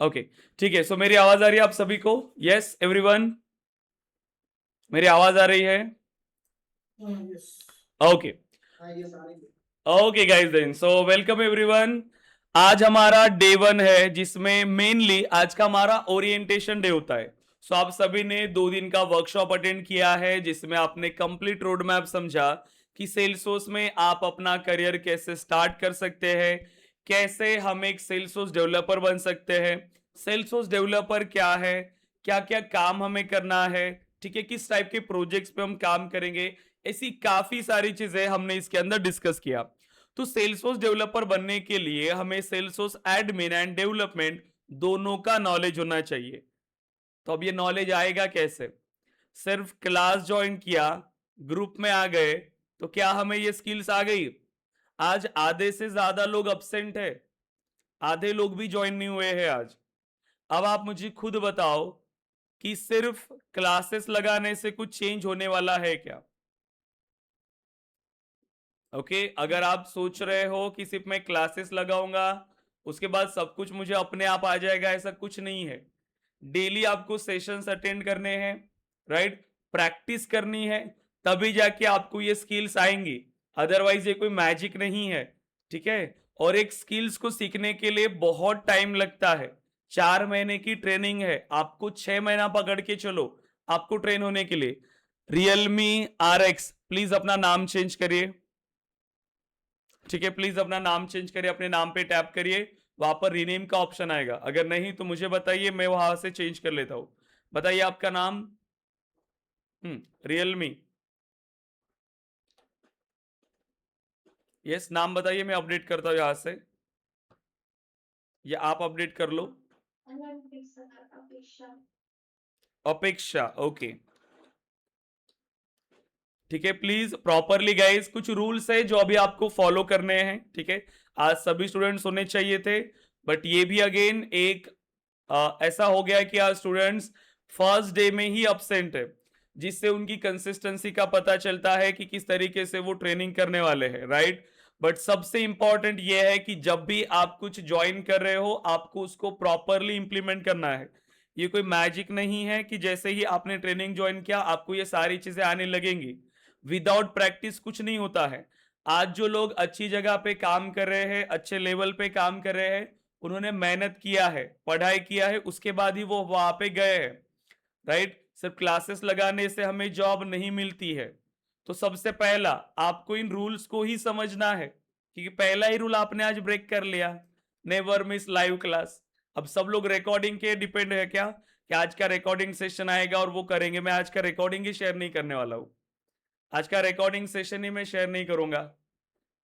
Okay, ठीक है। सो मेरी आवाज आ रही है आप सभी को? यस एवरीवन, मेरी आवाज आ रही है? Okay okay guys, then so welcome everyone. आज हमारा डे 1 है, जिसमें मेनली आज का हमारा ओरिएंटेशन डे होता है। सो आप सभी ने 2 दिन का वर्कशॉप अटेंड किया है, जिसमें आपने कंप्लीट रोड मैप समझा कि सेल्सफोर्स में आप अपना करियर कैसे स्टार्ट कर सकते हैं, कैसे हम एक सेल्सफोर्स डेवलपर बन सकते हैं, सेल्सफोर्स डेवलपर क्या है, क्या क्या काम हमें करना है, ठीक है, किस टाइप के प्रोजेक्ट्स पे हम काम करेंगे। ऐसी काफी सारी चीजें हमने इसके अंदर डिस्कस किया। तो सेल्सफोर्स डेवलपर बनने के लिए हमें सेल्सफोर्स एडमिन एंड डेवलपमेंट दोनों का नॉलेज होना चाहिए। तो अब ये नॉलेज आएगा कैसे? सिर्फ क्लास ज्वाइन किया, ग्रुप में आ गए, तो क्या हमें ये स्किल्स आ गई? आज आधे से ज्यादा लोग अब्सेंट है, आधे लोग भी ज्वाइन नहीं हुए हैं आज। अब आप मुझे खुद बताओ कि सिर्फ क्लासेस लगाने से कुछ चेंज होने वाला है क्या? ओके, अगर आप सोच रहे हो कि सिर्फ मैं क्लासेस लगाऊंगा उसके बाद सब कुछ मुझे अपने आप आ जाएगा, ऐसा कुछ नहीं है। डेली आपको सेशंस अटेंड करने हैं, राइट, प्रैक्टिस करनी है, तभी जाके आपको ये स्किल्स आएंगी। अदरवाइज ये कोई मैजिक नहीं है, ठीक है। और एक स्किल्स को सीखने के लिए बहुत टाइम लगता है। 4 महीने की ट्रेनिंग है, आपको 6 महीना पकड़ के चलो आपको ट्रेन होने के लिए। रियलमी RX, प्लीज अपना नाम चेंज करिए, ठीक है, प्लीज अपना नाम चेंज करिए, अपने नाम पे टैप करिए, वहां पर रीनेम का ऑप्शन आएगा। अगर नहीं तो मुझे बताइए, मैं वहां से चेंज कर लेता हूं। बताइए आपका नाम। रियलमी, यस, नाम बताइए, मैं अपडेट करता हूं यहां से, या आप अपडेट कर लो। अपेक्षा, ओके, ठीक है। प्लीज प्रॉपरली गाइस, कुछ रूल्स है जो अभी आपको फॉलो करने हैं, ठीक है। आज सभी स्टूडेंट्स होने चाहिए थे, बट ये भी अगेन एक ऐसा हो गया कि आज स्टूडेंट्स फर्स्ट डे में ही अब्सेंट है, जिससे उनकी कंसिस्टेंसी का पता चलता है कि किस तरीके से वो ट्रेनिंग करने वाले हैं, राइट। बट सबसे इंपॉर्टेंट ये है कि जब भी आप कुछ ज्वाइन कर रहे हो आपको उसको प्रॉपरली इंप्लीमेंट करना है। ये कोई मैजिक नहीं है कि जैसे ही आपने ट्रेनिंग ज्वाइन किया आपको ये सारी चीजें आने लगेंगी। विदाउट प्रैक्टिस कुछ नहीं होता है। आज जो लोग अच्छी जगह पे काम कर रहे हैं, अच्छे लेवल पे काम कर रहे हैं, उन्होंने मेहनत किया है, पढ़ाई किया है, उसके बाद ही वो वहां पे गए हैं, राइट। सिर्फ क्लासेस लगाने से हमें जॉब नहीं मिलती है। तो सबसे पहला आपको इन रूल्स को ही समझना है, क्योंकि पहला ही रूल आपने आज ब्रेक कर लिया, नेवर मिस लाइव क्लास। अब सब लोग रिकॉर्डिंग के डिपेंड है क्या, कि आज का रिकॉर्डिंग सेशन आएगा और वो करेंगे? मैं आज का रिकॉर्डिंग ही शेयर नहीं करने वाला हूं, आज का रिकॉर्डिंग सेशन ही मैं शेयर नहीं करूंगा,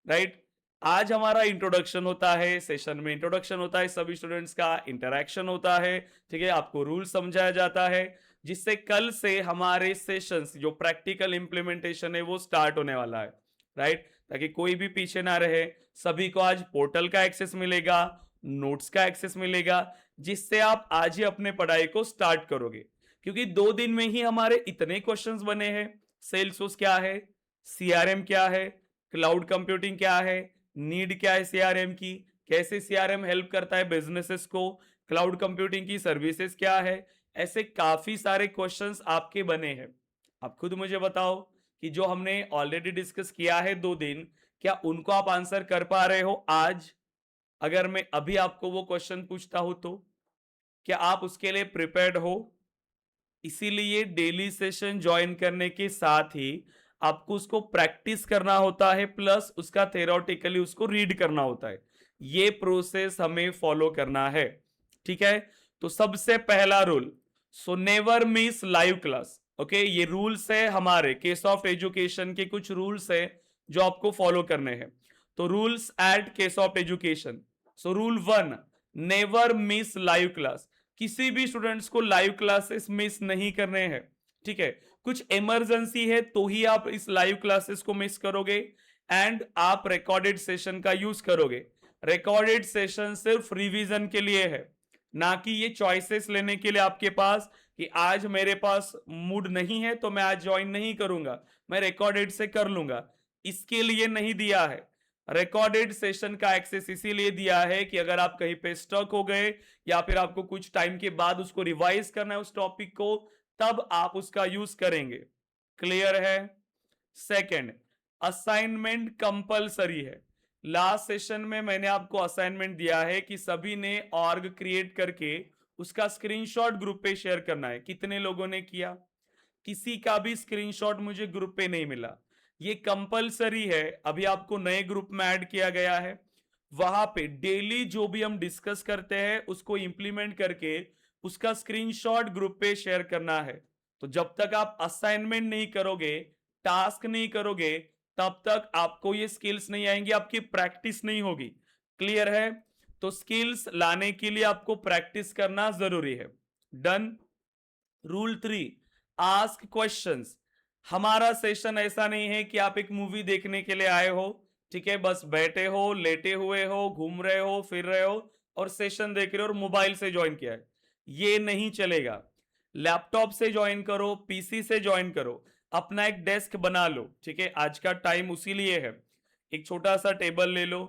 राइट। आज हमारा इंट्रोडक्शन होता है, सेशन में इंट्रोडक्शन होता है, सभी स्टूडेंट्स का इंटरेक्शन होता है, ठीक है, आपको रूल समझाया जाता है, जिससे कल से हमारे सेशंस जो प्रैक्टिकल इंप्लीमेंटेशन है वो स्टार्ट होने वाला है, राइट। ताकि कोई भी पीछे ना रहे। सभी को आज पोर्टल का एक्सेस मिलेगा, नोट्स का एक्सेस मिलेगा, जिससे आप आज ही अपने पढ़ाई को स्टार्ट करोगे। क्योंकि 2 दिन में ही हमारे इतने क्वेश्चंस बने हैं। सेल्सफोर्स क्या है, CRM क्या है, क्लाउड कंप्यूटिंग क्या है, नीड क्या है सीआरएम की, कैसे सीआरएम हेल्प करता है बिजनेसेस को, क्लाउड कंप्यूटिंग की सर्विसेज क्या है, ऐसे काफी सारे क्वेश्चंस आपके बने हैं। आप खुद मुझे बताओ कि जो हमने ऑलरेडी डिस्कस किया है 2 दिन, क्या उनको आप आंसर कर पा रहे हो आज? अगर मैं अभी आपको वो क्वेश्चन पूछता हूं तो क्या आप उसके लिए प्रिपेयर्ड हो? इसीलिए डेली सेशन ज्वाइन करने के साथ ही आपको उसको प्रैक्टिस करना होता है, प्लस उसका थेरोटिकली उसको रीड करना होता है। ये प्रोसेस हमें फॉलो करना है, ठीक है। तो सबसे पहला rule, so never miss live class, okay. ये रूल्स है हमारे केस ऑफ एजुकेशन के, कुछ रूल्स है जो आपको फॉलो करने हैं। तो rules at case of education, so rule 1, never miss live class. किसी भी स्टूडेंट्स को लाइव क्लासेस मिस नहीं करने हैं, ठीक है। कुछ इमरजेंसी है तो ही आप इस लाइव क्लासेस को मिस करोगे, एंड आप रिकॉर्डेड सेशन का यूज करोगे। रिकॉर्डेड सेशन सिर्फ रिवीजन के लिए है, ना कि ये चॉइसेस लेने के लिए आपके पास कि आज मेरे पास मूड नहीं है तो मैं आज ज्वाइन नहीं करूंगा, मैं रिकॉर्डेड से कर लूंगा। इसके लिए नहीं दिया है। रिकॉर्डेड सेशन का एक्सेस इसीलिए दिया है कि अगर आप कहीं पे स्टक हो गए या फिर आपको कुछ टाइम के बाद उसको रिवाइज करना है उस टॉपिक को, तब आप उसका यूज करेंगे। क्लियर है? सेकंड, असाइनमेंट कंपलसरी है। लास्ट सेशन में मैंने आपको असाइनमेंट दिया है कि सभी ने ऑर्ग क्रिएट करके उसका स्क्रीनशॉट ग्रुप पे शेयर करना है। कितने लोगों ने किया? किसी का भी स्क्रीनशॉट मुझे ग्रुप पे नहीं मिला। ये कंपलसरी है, अभी आपको नए ग्रुप में ऐड किया गया है। वहां पे डेली जो भी हम डिस्कस करते हैं उसको इंप्लीमेंट करके उसका स्क्रीनशॉट ग्रुप पे शेयर करना है। तो जब तक आप असाइनमेंट नहीं करोगे, टास्क नहीं करोगे, तब तक आपको ये स्किल्स नहीं आएंगी, आपकी प्रैक्टिस नहीं होगी। क्लियर है? तो स्किल्स लाने के लिए आपको प्रैक्टिस करना जरूरी है। डन। Rule 3, ask questions. हमारा सेशन ऐसा नहीं है कि आप एक मूवी देखने के लिए आए हो, ठीक है, बस बैठे हो, लेटे हुए हो, घूम रहे हो, फिर रहे हो और सेशन देख रहे हो और मोबाइल से ज्वाइन किया है। ये नहीं चलेगा। लैपटॉप से ज्वाइन करो, पीसी से ज्वाइन करो, अपना एक डेस्क बना लो, ठीक है। आज का टाइम उसी लिए है। एक छोटा सा टेबल ले लो,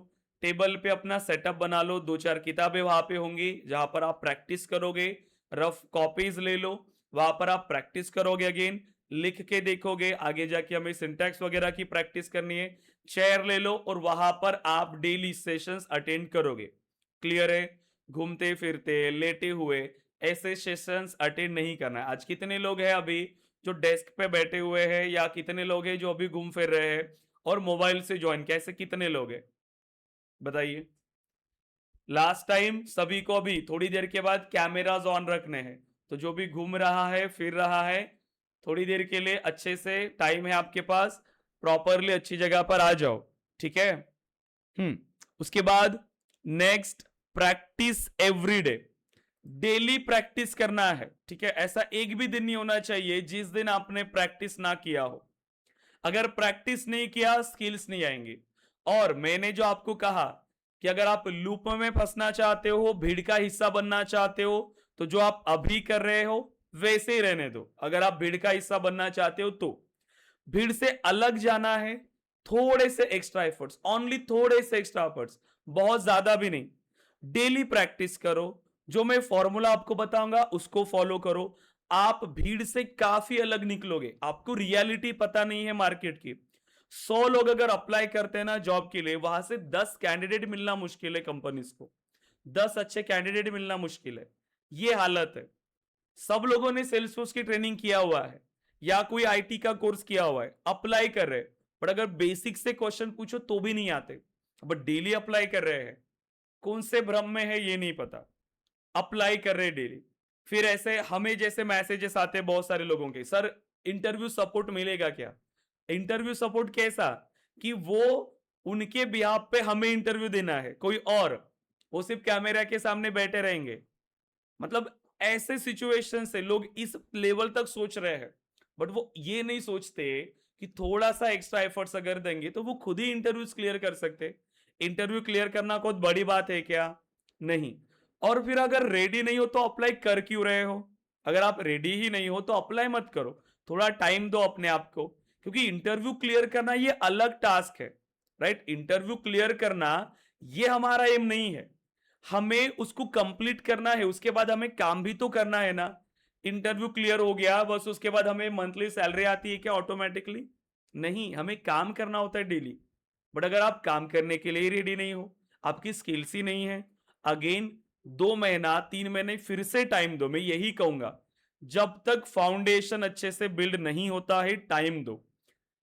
टेबल पे अपना सेटअप बना लो, 2-4 किताबें वहां पे होंगी जहां पर आप प्रैक्टिस करोगे। रफ कॉपीज ले लो, वहां पर आप प्रैक्टिस करोगे, अगेन लिख के देखोगे, आगे जाके हमें सिंटैक्स वगैरह की प्रैक्टिस करनी है। चेयर ले लो और वहां पर आप डेली सेशंस अटेंड करोगे। क्लियर है? घूमते फिरते, लेटे हुए ऐसे सेशंस अटेंड नहीं करना है। आज कितने लोग हैं अभी जो डेस्क पे बैठे हुए हैं, या कितने लोग हैं जो अभी घूम फिर रहे हैं और मोबाइल से ज्वाइन, कैसे कितने लोग हैं बताइए? लास्ट टाइम सभी को अभी थोड़ी देर के बाद कैमराज ऑन रखने हैं, तो जो भी घूम रहा है, फिर रहा है, थोड़ी देर के लिए अच्छे से टाइम है आपके पास, प्रॉपरली अच्छी जगह पर आ जाओ, ठीक है। उसके बाद next, practice everyday. Daily practice करना है, ठीक है। ऐसा एक भी दिन नहीं होना चाहिए जिस दिन आपने प्रैक्टिस ना किया हो। अगर प्रैक्टिस नहीं किया, स्किल्स नहीं आएंगी। और मैंने जो आपको कहा कि अगर आप लूप में फंसना चाहते हो, भीड़ का हिस्सा बनना चाहते हो, तो जो आप अभी कर रहे हो वैसे ही रहने दो। अगर आप भीड़ का हिस्सा बनना चाहते हो तो भीड़ से अलग जाना है, थोड़े से एक्स्ट्रा एफर्ट्स, ओनली थोड़े से एक्स्ट्रा एफर्ट्स, बहुत ज्यादा भी नहीं। डेली प्रैक्टिस करो, जो मैं फॉर्मूला आपको बताऊंगा उसको फॉलो करो। आप भीड़ से काफी अलग निकलोगे। आपको रियलिटी पता नहीं है मार्केट की। 100 लोग अगर अप्लाई करते हैं ना जॉब के लिए, वहां से 10 कैंडिडेट मिलना मुश्किल है कंपनीज को। 10 अच्छे कैंडिडेट मिलना मुश्किल है। ये हालत है। सब लोगों ने सेल्सफोर्स की ट्रेनिंग किया हुआ है या कोई आईटी का कोर्स किया हुआ है, अप्लाई कर रहे हैं, बट अगर बेसिक से क्वेश्चन पूछो तो भी नहीं आते, बट डेली अप्लाई कर रहे हैं। कौन से भ्रम में है ये नहीं पता, अप्लाई कर रहे डेली। फिर ऐसे हमें जैसे मैसेजेस आते हैं बहुत सारे लोगों के, सर इंटरव्यू सपोर्ट मिलेगा क्या? इंटरव्यू सपोर्ट कैसा? कि वो उनके बिहाफ पे हमें इंटरव्यू देना है, कोई और, वो सिर्फ कैमरा के सामने बैठे रहेंगे। मतलब ऐसे सिचुएशन से लोग इस लेवल तक सोच रहे हैं, बट वो ये नहीं सोचते कि थोड़ा सा एक्स्ट्रा एफर्ट्स अगर देंगे तो वो खुद ही इंटरव्यूज क्लियर कर सकते। इंटरव्यू क्लियर करना कोई बड़ी बात है क्या? नहीं। और फिर अगर रेडी नहीं हो तो अप्लाई कर क्यों रहे हो? अगर आप रेडी ही नहीं हो तो अप्लाई मत करो, थोड़ा टाइम दो अपने आप को, क्योंकि इंटरव्यू क्लियर करना ये अलग टास्क है, राइट। इंटरव्यू क्लियर करना ये हमारा एम नहीं है, हमें उसको कंप्लीट करना है, उसके बाद हमें काम भी तो करना है ना। इंटरव्यू क्लियर हो गया बस उसके बाद हमें मंथली सैलरी आती है क्या ऑटोमेटिकली? नहीं, हमें काम करना होता है डेली। बट अगर आप काम करने के लिए रेडी नहीं हो, आपकी स्किल्स ही नहीं है, अगेन 2 महीना 3 महीने फिर से टाइम दो। मैं यही कहूंगा, जब तक फाउंडेशन अच्छे से बिल्ड नहीं होता है टाइम दो।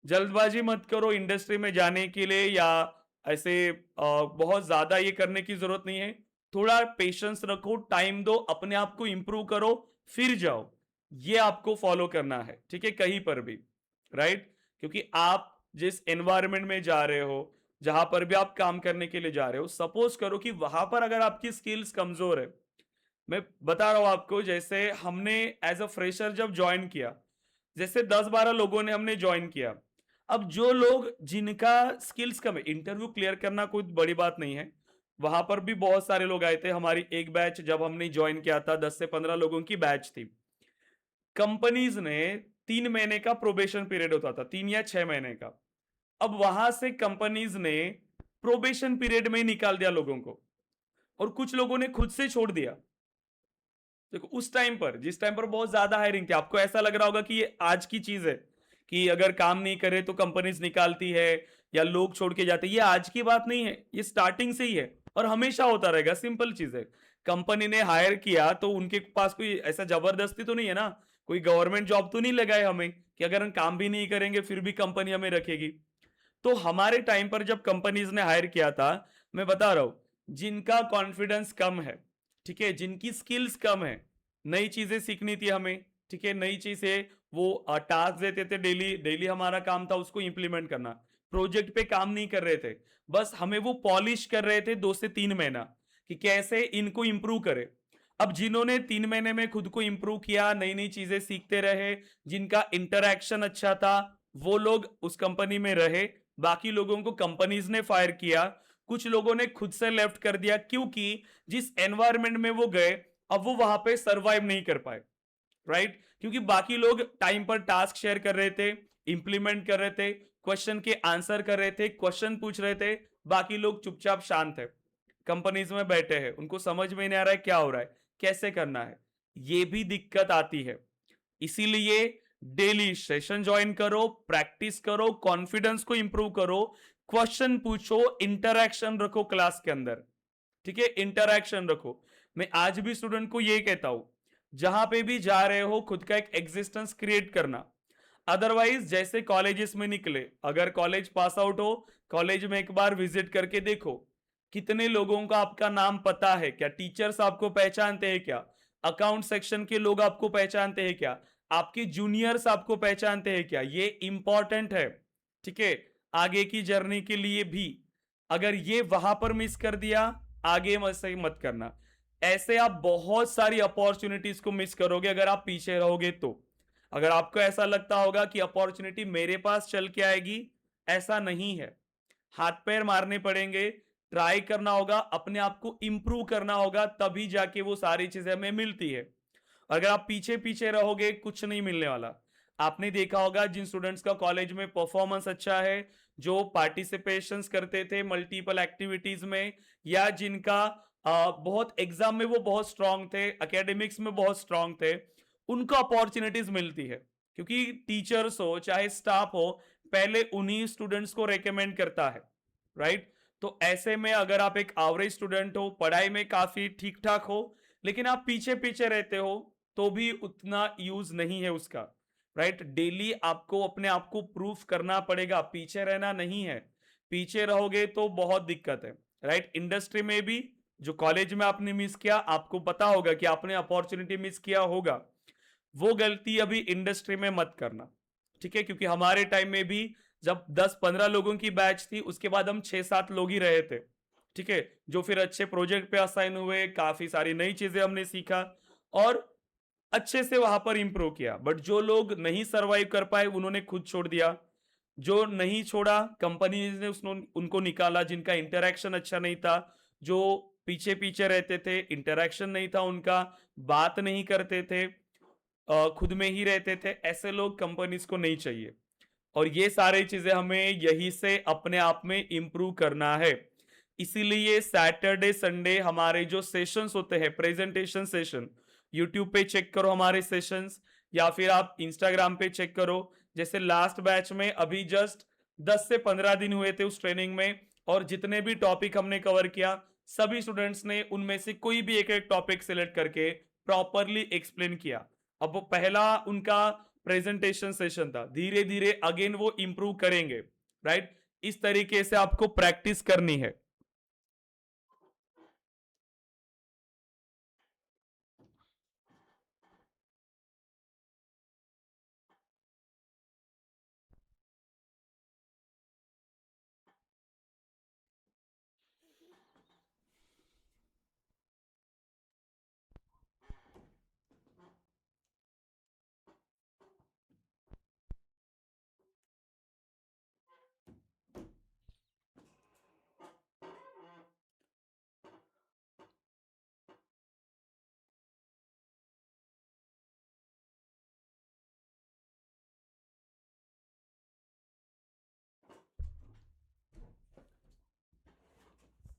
जल्दबाजी मत करो इंडस्ट्री में जाने के लिए, या ऐसे बहुत ज्यादा ये करने की जरूरत नहीं है। थोड़ा पेशेंस रखो, टाइम दो, अपने आप को इंप्रूव करो, फिर जाओ। ये आपको फॉलो करना है, ठीक है, कहीं पर भी, राइट। क्योंकि आप जिस एनवायरनमेंट में जा रहे हो, जहां पर भी आप काम करने के लिए जा रहे हो, सपोज करो कि वहां पर अगर आपकी स्किल्स कमजोर है। मैं बता रहा हूं आपको, जैसे हमने एज अ फ्रेशर जब ज्वाइन किया, जैसे 10-12 लोगों ने हमने ज्वाइन किया। अब जो लोग जिनका स्किल्स कम है, इंटरव्यू क्लियर करना कोई बड़ी बात नहीं है। वहां पर भी बहुत सारे लोग आए थे, हमारी एक बैच जब हमने ज्वाइन किया था 10 से 15 लोगों की बैच थी। कंपनीज ने 3 महीने का प्रोबेशन पीरियड होता था, 3 या 6 महीने का। अब वहां से कंपनीज ने प्रोबेशन पीरियड में ही निकाल दिया लोगों को, और कुछ लोगों ने खुद से छोड़ दिया। देखो उस टाइम पर, जिस टाइम पर बहुत ज्यादा हायरिंग थी, आपको ऐसा लग रहा होगा कि ये आज की चीज है कि अगर काम नहीं करे तो कंपनीज निकालती है या लोग छोड़ के जाते हैं। ये आज की बात नहीं है, ये स्टार्टिंग से ही है और हमेशा होता रहेगा। सिंपल चीज है, कंपनी ने हायर किया तो उनके पास कोई ऐसा जबरदस्ती तो नहीं है ना, कोई गवर्नमेंट जॉब तो नहीं लगाए हमें कि अगर हम काम भी नहीं करेंगे फिर भी कंपनी हमें रखेगी। तो हमारे टाइम पर जब कंपनीज ने हायर किया था, मैं बता रहा हूं, जिनका कॉन्फिडेंस कम है, ठीक है, जिनकी स्किल्स कम है, नई चीजें सीखनी थी हमें, ठीक है, नई चीजें, वो टास्क देते थे, डेली डेली हमारा काम था उसको इंप्लीमेंट करना। प्रोजेक्ट पे काम नहीं कर रहे थे, बस हमें वो पॉलिश कर रहे थे 2 से 3 महीना कि कैसे इनको इंप्रूव करे। अब जिन्होंने 3 महीने में खुद को इंप्रूव किया, नई नई चीजें सीखते रहे, जिनका इंटरैक्शन अच्छा था, वो लोग उस कंपनी में रहे। बाकी लोगों को कंपनीज ने फायर किया, कुछ लोगों ने खुद से लेफ्ट कर दिया, क्योंकि जिस एनवायरनमेंट में वो गए अब वो वहां पे सरवाइव नहीं कर पाए, राइट। क्योंकि बाकी लोग टाइम पर टास्क शेयर कर रहे थे, इंप्लीमेंट कर रहे थे, क्वेश्चन के आंसर कर रहे थे, क्वेश्चन पूछ रहे थे, बाकी लोग चुपचाप शांत है, कंपनीज में बैठे हैं, उनको समझ में नहीं आ रहा है क्या हो रहा है, कैसे करना है। ये भी दिक्कत आती है। इसीलिए डेली सेशन ज्वाइन करो, प्रैक्टिस करो, कॉन्फिडेंस को इंप्रूव करो, क्वेश्चन पूछो, इंटरैक्शन रखो क्लास के अंदर, ठीक है, इंटरैक्शन रखो। मैं आज भी स्टूडेंट को ये कहता हूं, जहां पे भी जा रहे हो खुद का एक एग्जिस्टेंस क्रिएट करना। अदरवाइज जैसे कॉलेजेस में निकले, अगर कॉलेज पास आउट हो, कॉलेज में एक बार विजिट करके देखो कितने लोगों का आपका नाम पता है क्या, टीचर्स आपको पहचानते हैं क्या, अकाउंट सेक्शन के लोग आपको पहचानते हैं क्या, आपके जूनियर्स आपको पहचानते हैं क्या। ये इंपॉर्टेंट है, ठीक है, आगे की जर्नी के लिए भी। अगर ये वहां पर मिस कर दिया, आगे मत करना। ऐसे आप बहुत सारी अपॉर्चुनिटीज को मिस करोगे अगर आप पीछे रहोगे तो। अगर आपको ऐसा लगता होगा कि अपॉर्चुनिटी मेरे पास चल के आएगी, ऐसा नहीं है। हाथ पैर मारने पड़ेंगे, ट्राई करना होगा, अपने आप को इंप्रूव करना होगा, तभी जाके वो सारी चीजें हमें मिलती है। अगर आप पीछे पीछे रहोगे कुछ नहीं मिलने वाला। आपने देखा होगा जिन स्टूडेंट्स का कॉलेज में परफॉर्मेंस अच्छा है, जो पार्टिसिपेशंस करते थे मल्टीपल एक्टिविटीज में, या जिनका बहुत एग्जाम में वो बहुत स्ट्रांग थे, एकेडमिक्स में बहुत स्ट्रांग थे, उनको अपॉर्चुनिटीज मिलती है। क्योंकि टीचर्स हो चाहे स्टाफ हो, पहले उन्हीं स्टूडेंट्स को रेकमेंड करता है, राइट। तो ऐसे में अगर आप एक एवरेज स्टूडेंट हो, पढ़ाई में काफी ठीक ठाक हो, लेकिन आप पीछे पीछे रहते हो, तो भी उतना यूज नहीं है उसका, राइट। डेली आपको अपने आप को प्रूफ करना पड़ेगा, पीछे रहना नहीं है। पीछे रहोगे तो बहुत दिक्कत है, राइट। इंडस्ट्री में भी जो कॉलेज में आपने मिस किया, आपको पता होगा कि आपने अपॉर्चुनिटी मिस किया होगा, वो गलती अभी इंडस्ट्री में मत करना, ठीक है। क्योंकि हमारे टाइम में भी जब 10-15 लोगों की बैच थी, उसके बाद हम 6-7 लोग ही रहे थे, ठीक है, जो फिर अच्छे प्रोजेक्ट पे असाइन हुए, काफी सारी नई चीजें हमने सीखा और अच्छे से वहां पर इंप्रूव किया। बट जो लोग नहीं सरवाइव कर पाए उन्होंने खुद छोड़ दिया, जो नहीं छोड़ा कंपनी ने उनको निकाला, जिनका इंटरेक्शन अच्छा नहीं था, जो पीछे पीछे रहते थे, इंटरेक्शन नहीं था उनका, बात नहीं करते थे, खुद में ही रहते थे, ऐसे लोग कंपनीज को नहीं चाहिए। और ये सारी चीजें हमें यही से अपने आप में इंप्रूव करना है। इसीलिए सैटरडे संडे हमारे जो सेशंस होते हैं, प्रेजेंटेशन सेशन, यूट्यूब पे चेक करो हमारे सेशंस, या फिर आप इंस्टाग्राम पे चेक करो। जैसे लास्ट बैच में अभी जस्ट 10 से 15 दिन हुए थे उस ट्रेनिंग में, और जितने भी टॉपिक हमने कवर किया, सभी स्टूडेंट्स ने उनमें से कोई भी एक एक टॉपिक सिलेक्ट करके प्रॉपरली एक्सप्लेन किया। अब वो पहला उनका प्रेजेंटेशन सेशन था, धीरे धीरे अगेन वो इंप्रूव करेंगे, राइट। इस तरीके से आपको प्रैक्टिस करनी है।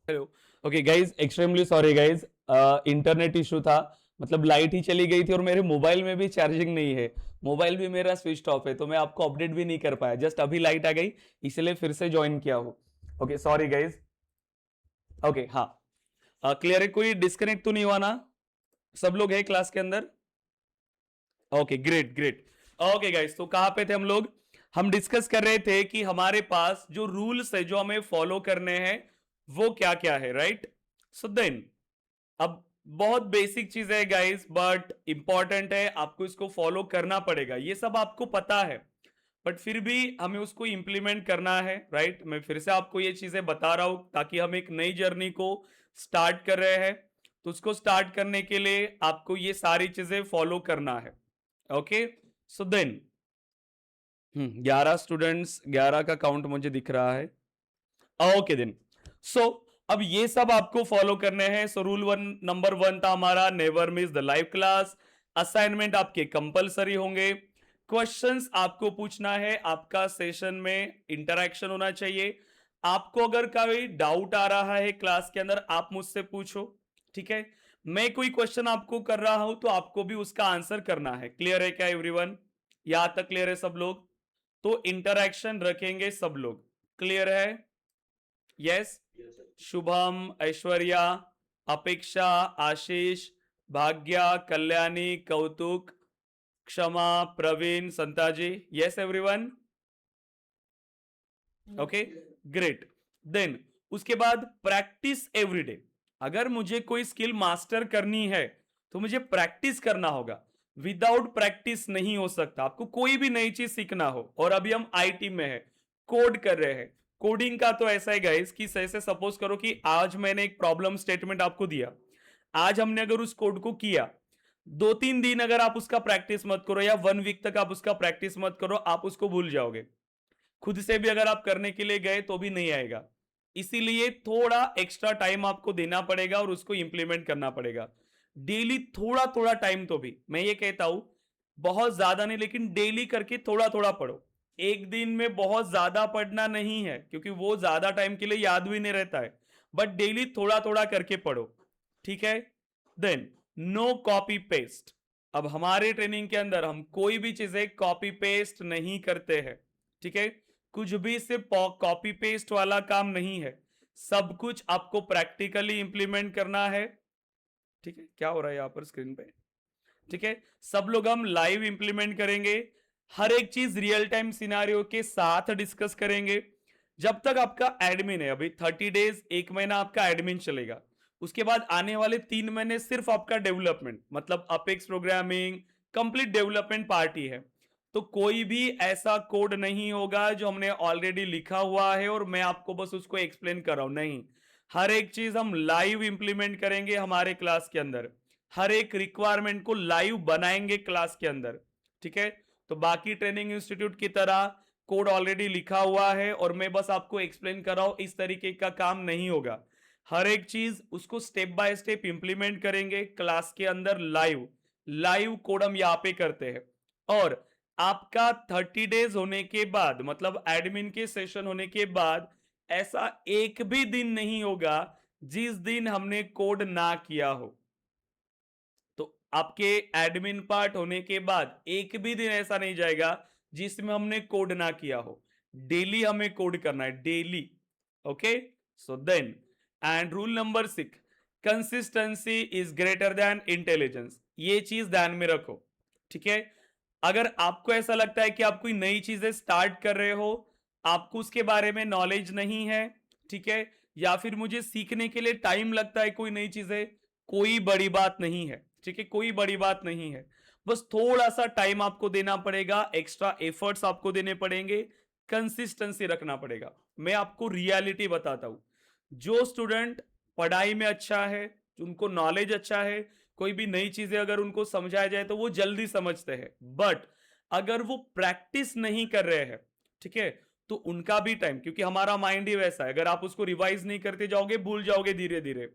Hello. Okay guys, extremely sorry guys, internet issue था, मतलब लाइट ही चली गई थी और मेरे मोबाइल में भी चार्जिंग नहीं है। मोबाइल भी मेरा स्विच ऑफ है, तो मैं आपको अपडेट भी नहीं कर पाया। जस्ट अभी लाइट आ गई, इसलिए फिर से ज्वाइन किया हूँ। Okay sorry guys. ओके हाँ, क्लियर है, कोई डिस्कनेक्ट तो नहीं हुआ ना? सब लोग हैं क्लास के अंदर? Okay great great. Okay guys, तो कहां पे थे हम लोग? हम डिस्कस कर रहे थे कि हमारे पास जो रूल्स है जो हमें फॉलो करने हैं वो क्या क्या है, राइट? सो देन, अब बहुत बेसिक चीज है गाइस, बट इंपॉर्टेंट है, आपको इसको फॉलो करना पड़ेगा। ये सब आपको पता है, बट फिर भी हमें उसको इंप्लीमेंट करना है, राइट? मैं फिर से आपको ये चीजें बता रहा हूं ताकि हम एक नई जर्नी को स्टार्ट कर रहे हैं। तो उसको स्टार्ट करने के लिए आपको ये सारी चीजें फॉलो करना है। ओके, सो देन 11 स्टूडेंट्स, 11 का काउंट मुझे दिख रहा है। ओके देन, सो अब ये सब आपको फॉलो करने हैं। So rule one, number one था हमारा, never miss the live class. Assignment आपके कंपलसरी होंगे। क्वेश्चंस आपको पूछना है, आपका सेशन में इंटरेक्शन होना चाहिए। आपको अगर कोई डाउट आ रहा है क्लास के अंदर, आप मुझसे पूछो, ठीक है? मैं कोई क्वेश्चन आपको कर रहा हूं तो आपको भी उसका आंसर करना है। क्लियर है क्या एवरीवन? यहां तक क्लियर है सब लोग? तो इंटरेक्शन रखेंगे सब लोग। क्लियर है? यस। शुभम, ऐश्वर्या, अपेक्षा, आशीष, भाग्या, Kalyani, Kautuk, Kshama, Praveen, Santaji, yes everyone? Okay great. Then उसके बाद प्रैक्टिस एवरीडे। अगर मुझे कोई स्किल मास्टर करनी है तो मुझे प्रैक्टिस करना होगा। विदाउट प्रैक्टिस नहीं हो सकता। आपको कोई भी नई चीज सीखना हो, और अभी हम आईटी में है, कोड कर रहे हैं। कोडिंग का तो ऐसा है गाइस कि जैसे सपोज करो कि आज मैंने एक प्रॉब्लम स्टेटमेंट आपको दिया, आज हमने अगर उस कोड को किया, 2-3 दिन अगर आप उसका प्रैक्टिस मत करो या 1 वीक तक आप उसका प्रैक्टिस मत करो, आप उसको भूल जाओगे। खुद से भी अगर आप करने के लिए गए तो भी नहीं आएगा। इसीलिए थोड़ा एक्स्ट्रा टाइम आपको देना पड़ेगा और उसको इंप्लीमेंट करना पड़ेगा। डेली थोड़ा थोड़ा टाइम, तो भी मैं ये कहता हूं बहुत ज्यादा नहीं, लेकिन डेली करके थोड़ा थोड़ा पढ़ो। एक दिन में बहुत ज्यादा पढ़ना नहीं है, क्योंकि वो ज्यादा टाइम के लिए याद भी नहीं रहता है। बट डेली थोड़ा थोड़ा करके पढ़ो, ठीक है? Then no copy paste. अब हमारे ट्रेनिंग के अंदर हम कोई भी चीजें कॉपी पेस्ट नहीं करते हैं, ठीक है? कुछ भी सिर्फ कॉपी पेस्ट वाला काम नहीं है, सब कुछ आपको प्रैक्टिकली इंप्लीमेंट करना है, ठीक है? क्या हो रहा है यहां पर स्क्रीन पे? ठीक है, सब लोग हम लाइव इंप्लीमेंट करेंगे। हर एक चीज रियल टाइम सिनारियो के साथ डिस्कस करेंगे। जब तक आपका एडमिन है, अभी 30 डेज, 1 महीना आपका एडमिन चलेगा। उसके बाद आने वाले 3 महीने सिर्फ आपका डेवलपमेंट, मतलब apex programming, complete development party है। तो कोई भी ऐसा कोड नहीं होगा जो हमने ऑलरेडी लिखा हुआ है और मैं आपको बस उसको एक्सप्लेन कर रहा हूं, नहीं। हर एक चीज हम लाइव इंप्लीमेंट करेंगे हमारे क्लास के अंदर। हर एक रिक्वायरमेंट को लाइव बनाएंगे क्लास के अंदर, ठीक है? तो बाकी ट्रेनिंग इंस्टीट्यूट की तरह कोड ऑलरेडी लिखा हुआ है और मैं बस आपको एक्सप्लेन कर रहा हूं, इस तरीके का काम नहीं होगा। हर एक चीज उसको स्टेप बाय स्टेप इंप्लीमेंट करेंगे क्लास के अंदर। लाइव लाइव कोड हम यहाँ पे करते हैं। और आपका 30 डेज होने के बाद, मतलब एडमिन के सेशन होने के बाद, ऐसा एक भी दिन नहीं होगा जिस दिन हमने कोड ना किया हो। तो आपके एडमिन पार्ट होने के बाद एक भी दिन ऐसा नहीं जाएगा जिसमें हमने कोड ना किया हो। डेली हमें कोड करना है, daily. Okay, so then, and rule number 6, consistency is greater than intelligence. ये चीज ध्यान में रखो, ठीक है? अगर आपको ऐसा लगता है कि आप कोई नई चीजें स्टार्ट कर रहे हो, आपको उसके बारे में नॉलेज नहीं है, ठीक है, या फिर मुझे सीखने के लिए टाइम लगता है कोई नई चीजें, कोई बड़ी बात नहीं है, ठीक है? कोई बड़ी बात नहीं है। बस थोड़ा सा टाइम आपको देना पड़ेगा, एक्स्ट्रा एफर्ट्स आपको देने पड़ेंगे, कंसिस्टेंसी रखना पड़ेगा। मैं आपको रियलिटी बताता हूं, जो स्टूडेंट पढ़ाई में अच्छा है, उनको नॉलेज अच्छा है, कोई भी नई चीजें अगर उनको समझाया जाए तो वो जल्दी समझते हैं। बट अगर वो प्रैक्टिस नहीं कर रहे हैं, ठीक है, तो उनका भी टाइम, क्योंकि हमारा माइंड ही वैसा है, अगर आप उसको रिवाइज नहीं करते जाओगे भूल जाओगे धीरे धीरे।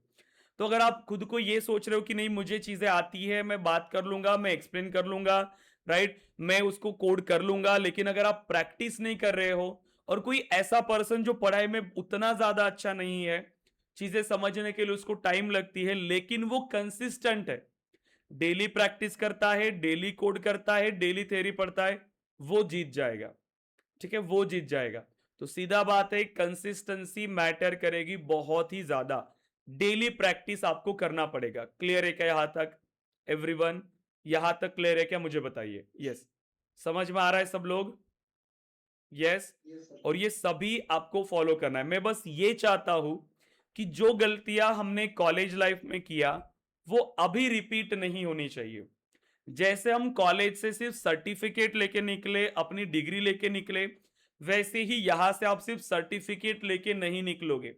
तो अगर आप खुद को ये सोच रहे हो कि नहीं मुझे चीजें आती है, मैं बात कर लूंगा, मैं एक्सप्लेन कर लूंगा, राइट, मैं उसको कोड कर लूंगा, लेकिन अगर आप प्रैक्टिस नहीं कर रहे हो, और कोई ऐसा पर्सन जो पढ़ाई में उतना ज्यादा अच्छा नहीं है, चीजें समझने के लिए उसको टाइम लगती है, लेकिन वो कंसिस्टेंट है, डेली प्रैक्टिस करता है, डेली कोड करता है, डेली थ्योरी पढ़ता है, वो जीत जाएगा। ठीक है, वो जीत जाएगा। तो सीधा बात है, कंसिस्टेंसी मैटर करेगी बहुत ही ज्यादा। डेली प्रैक्टिस आपको करना पड़ेगा। क्लियर है क्या यहां तक एवरीवन? यहां तक क्लियर है क्या, मुझे बताइए। यस, समझ में आ रहा है सब लोग? यस। और ये सभी आपको फॉलो करना है। मैं बस ये चाहता हूं कि जो गलतियां हमने कॉलेज लाइफ में किया वो अभी रिपीट नहीं होनी चाहिए। जैसे हम कॉलेज से सिर्फ सर्टिफिकेट लेके निकले, अपनी डिग्री लेके निकले, वैसे ही यहां से आप सिर्फ सर्टिफिकेट लेके नहीं निकलोगे।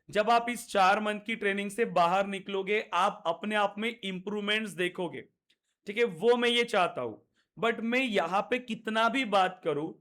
जब आप इस 4 मंथ की ट्रेनिंग से बाहर निकलोगे, आप अपने आप में इंप्रूवमेंट्स देखोगे। ठीक है, वो मैं ये चाहता हूं। बट मैं यहां पे कितना भी बात करूं,